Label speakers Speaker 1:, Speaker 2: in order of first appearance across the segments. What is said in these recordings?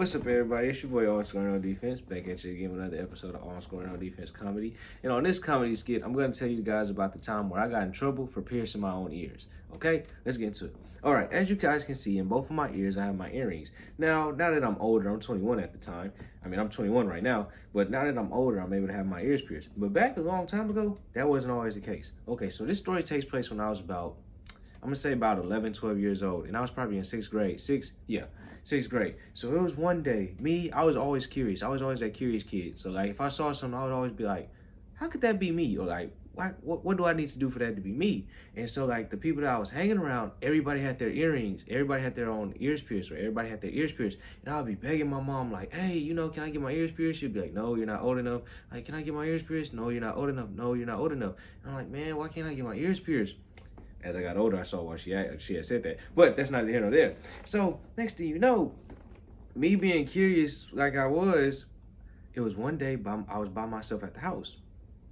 Speaker 1: What's up, everybody? It's your boy, AllScoringNoDefense, back at you again with another episode of AllScoringNoDefense-Comedy. And on this comedy skit, I'm going to tell you guys about the time where I got in trouble for piercing my own ears. Okay? Let's get into it. All right, as you guys can see, in both of my ears, I have my earrings. Now that I'm older, I'm 21 at the time. I mean, I'm 21 right now, but now that I'm older, I'm able to have my ears pierced. But back a long time ago, that wasn't always the case. Okay, so this story takes place when I was about 11, 12 years old, and I was probably in sixth grade. Sixth grade. So it was one day, I was always curious. I was always that curious kid. So like, if I saw something, I would always be like, how could that be me? Or like, what do I need to do for that to be me? And so like, the people that I was hanging around, everybody had their earrings. Everybody had their own ears pierced, or everybody had their ears pierced. And I'd be begging my mom like, hey, can I get my ears pierced? She'd be like, no, you're not old enough. Like, can I get my ears pierced? No, you're not old enough. No, you're not old enough. And I'm like, man, why can't I get my ears pierced? As I got older, I saw why she had said that. But that's neither here nor there. So next thing you know, me being curious like I was, it was one day I was by myself at the house.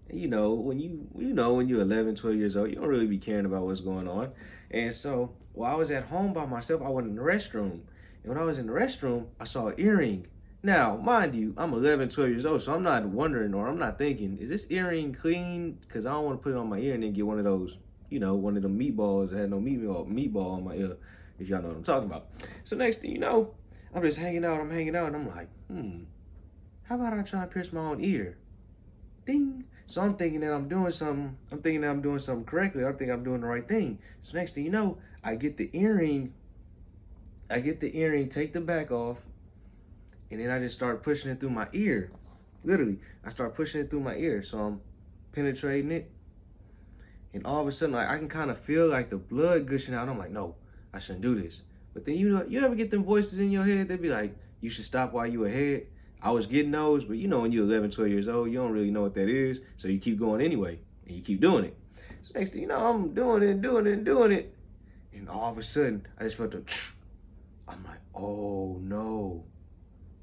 Speaker 1: And when you're 11, 12 years old, you don't really be caring about what's going on. And so while I was at home by myself, I went in the restroom. And when I was in the restroom, I saw an earring. Now, mind you, I'm 11, 12 years old, so I'm not wondering, or I'm not thinking, is this earring clean? Because I don't want to put it on my ear and then get one of those, one of them meatballs that had no meatball on my ear, if y'all know what I'm talking about. So next thing you know, I'm just hanging out, and I'm like, how about I try and pierce my own ear? Ding. So I'm thinking that I'm doing something correctly. I think I'm doing the right thing. So next thing you know, I get the earring, take the back off, and then I just start pushing it through my ear. Literally, I start pushing it through my ear. So I'm penetrating it. And all of a sudden, like, I can kind of feel like the blood gushing out. I'm like, no, I shouldn't do this. But then, you ever get them voices in your head? They be like, you should stop while you ahead. I was getting those, but when you're 11, 12 years old, you don't really know what that is. So you keep going anyway, and you keep doing it. So next thing you know, I'm doing it. And all of a sudden, I just felt I'm like, oh no,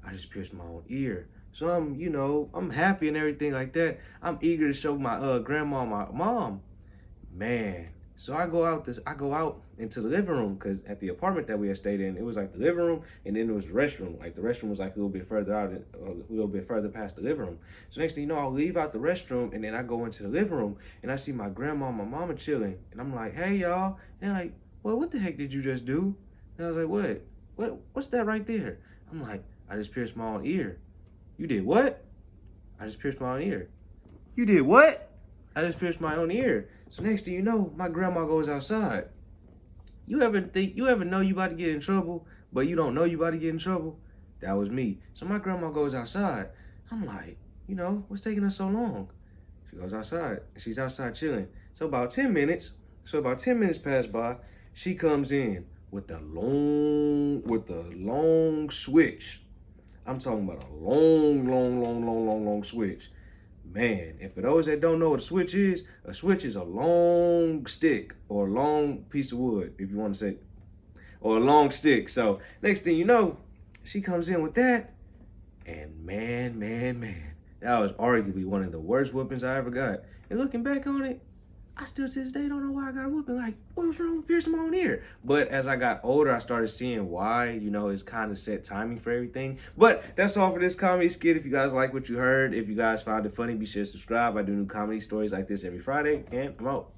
Speaker 1: I just pierced my own ear. So I'm happy and everything like that. I'm eager to show my grandma, my mom. Man, so I go out into the living room, because at the apartment that we had stayed in, it was like the living room, and then it was the restroom. Like, the restroom was like a little bit further out, a little bit further past the living room. So next thing you know, I'll leave out the restroom, and then I go into the living room, and I see my grandma and my mama chilling, and I'm like, hey y'all, and they're like, well, what the heck did you just do? And I was like, what's that right there? I'm like, I just pierced my own ear. You did what? I just pierced my own ear. You did what? I just pierced my own ear. So next thing you know, my grandma goes outside. You ever know you about to get in trouble, but you don't know you about to get in trouble? That was me. So my grandma goes outside. I'm like, what's taking her so long? She goes outside, and she's outside chilling. So about 10 minutes pass by, she comes in with the long switch. I'm talking about a long switch. Man, and for those that don't know what a switch is a long stick, or a long piece of wood, if you want to say, or a long stick. So next thing you know, she comes in with that, and man, that was arguably one of the worst whoopings I ever got. And looking back on it, I still to this day don't know why I got a whooping. Like, what was wrong with piercing my own ear? But as I got older, I started seeing why. It's kind of set timing for everything. But that's all for this comedy skit. If you guys like what you heard, if you guys found it funny, be sure to subscribe. I do new comedy stories like this every Friday, and I'm out.